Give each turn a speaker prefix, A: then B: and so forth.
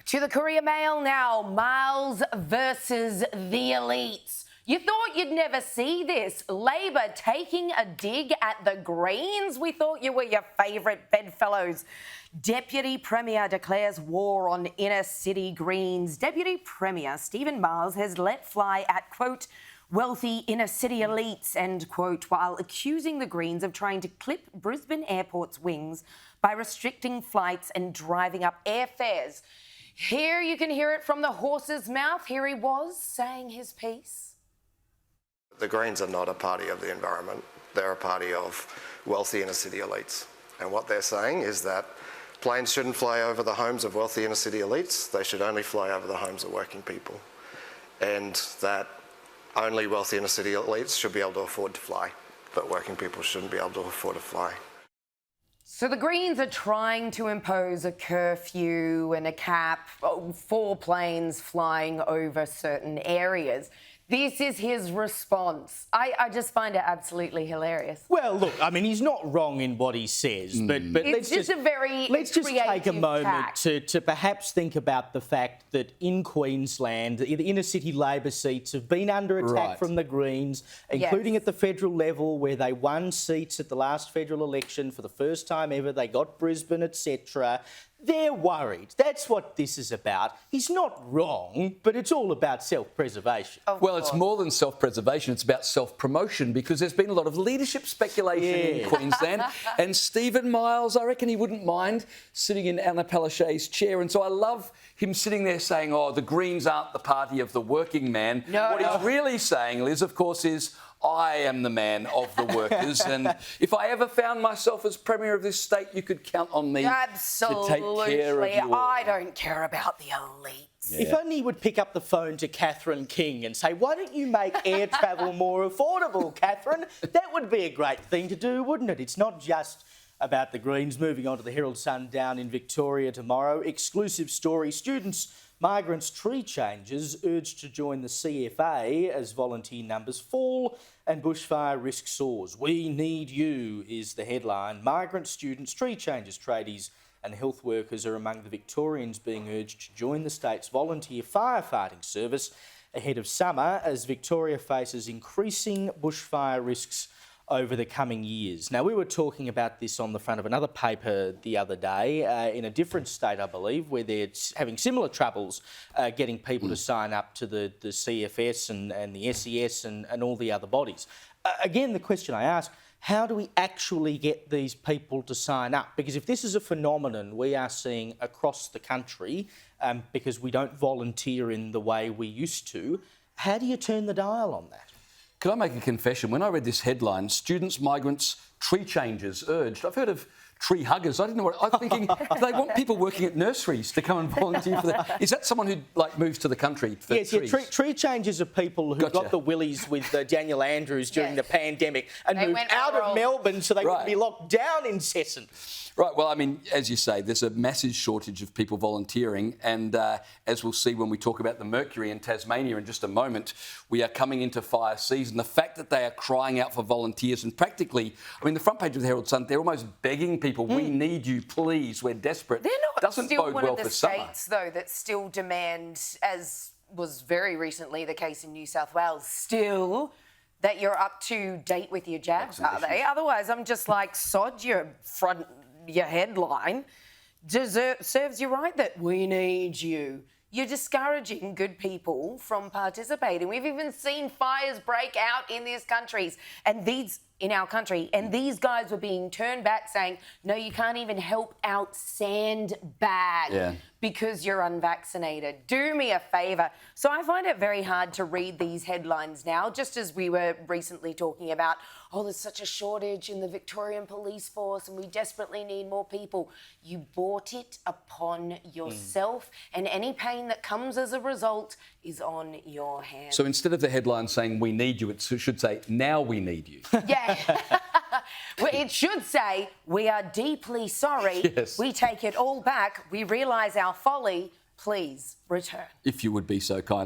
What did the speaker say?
A: To the Courier Mail now, Miles versus the elites. You thought you'd never see this. Labor taking a dig at the Greens. We thought you were your favourite bedfellows. Deputy Premier declares war on inner city Greens. Deputy Premier Stephen Miles has let fly at, quote, wealthy inner city elites, end quote, while accusing the Greens of trying to clip Brisbane Airport's wings by restricting flights and driving up airfares. Here you can hear it from the horse's mouth. Here he was saying his piece.
B: The Greens are not a party of the environment. They're a party of wealthy inner city elites. And what they're saying is that planes shouldn't fly over the homes of wealthy inner city elites. They should only fly over the homes of working people. And that only wealthy inner city elites should be able to afford to fly, but working people shouldn't be able to afford to fly.
A: So the Greens are trying to impose a curfew and a cap for planes flying over certain areas. This is his response. I just find it absolutely hilarious.
C: Well, look, I mean, he's not wrong in what he says, but
A: let's just
C: take a moment
A: tack.
C: to perhaps think about the fact that in Queensland, the inner city Labor seats have been under attack from the Greens, including at the federal level, where they won seats at the last federal election for the first time ever. They got Brisbane, etc. They're worried. That's what this is about. He's not wrong, but it's all about self-preservation.
D: Well, it's more than self-preservation. It's about self-promotion, because there's been a lot of leadership speculation in Queensland. And Stephen Miles, I reckon he wouldn't mind sitting in Anna Palaszczuk's chair. And so I love him sitting there saying, oh, the Greens aren't the party of the working man. What he's really saying, Liz, of course, is I am the man of the workers, and if I ever found myself as Premier of this state, you could count on me to take care of you all.
A: I don't care about the elites.
C: If only he would pick up the phone to Catherine King and say, why don't you make air travel more affordable, Catherine? That would be a great thing to do, wouldn't it? It's not just about the Greens. Moving on to the Herald Sun down in Victoria tomorrow. Exclusive story. Students, migrants, tree changers urged to join the CFA as volunteer numbers fall and bushfire risk soars. We need you is the headline. Migrants, students, tree changers, tradies and health workers are among the Victorians being urged to join the state's volunteer firefighting service ahead of summer as Victoria faces increasing bushfire risks over the coming years. Now, we were talking about this on the front of another paper the other day in a different state, I believe, where they're having similar troubles getting people to sign up to the CFS and the SES and all the other bodies. Again, the question I ask, how do we actually get these people to sign up? Because if this is a phenomenon we are seeing across the country because we don't volunteer in the way we used to, how do you turn the dial on that?
D: Can I make a confession? When I read this headline, students, migrants, tree changers urged, I've heard of tree huggers. I didn't know what I'm thinking. Do they want people working at nurseries to come and volunteer for that? Is that someone who moves to the country for trees?
C: Yes, tree changers are people who got the willies with Daniel Andrews during the pandemic and moved out of Melbourne so they wouldn't be locked down incessant.
D: Right, well, I mean, as you say, there's a massive shortage of people volunteering, and as we'll see when we talk about the Mercury in Tasmania in just a moment, we are coming into fire season. The fact that they are crying out for volunteers and practically, I mean, the front page of the Herald Sun, they're almost begging people, we need you, please, we're desperate.
A: They're not
D: Doesn't
A: still
D: bode
A: one
D: well
A: of the
D: for summer.
A: states, though, that still demand, as was very recently the case in New South Wales, still that you're up to date with your jabs, are they? Otherwise, I'm just like, sod your headline serves you right that we need you. You're discouraging good people from participating. We've even seen fires break out in these countries and these guys were being turned back saying, no, you can't even help out sandbag because you're unvaccinated. Do me a favour. So I find it very hard to read these headlines now, just as we were recently talking about, oh, there's such a shortage in the Victorian police force and we desperately need more people. You brought it upon yourself and any pain that comes as a result is on your hands.
D: So instead of the headline saying we need you, it should say now we need you.
A: Yeah. Well, it should say we are deeply sorry. We take it all back. We realise our folly. Please return.
D: If you would be so kind.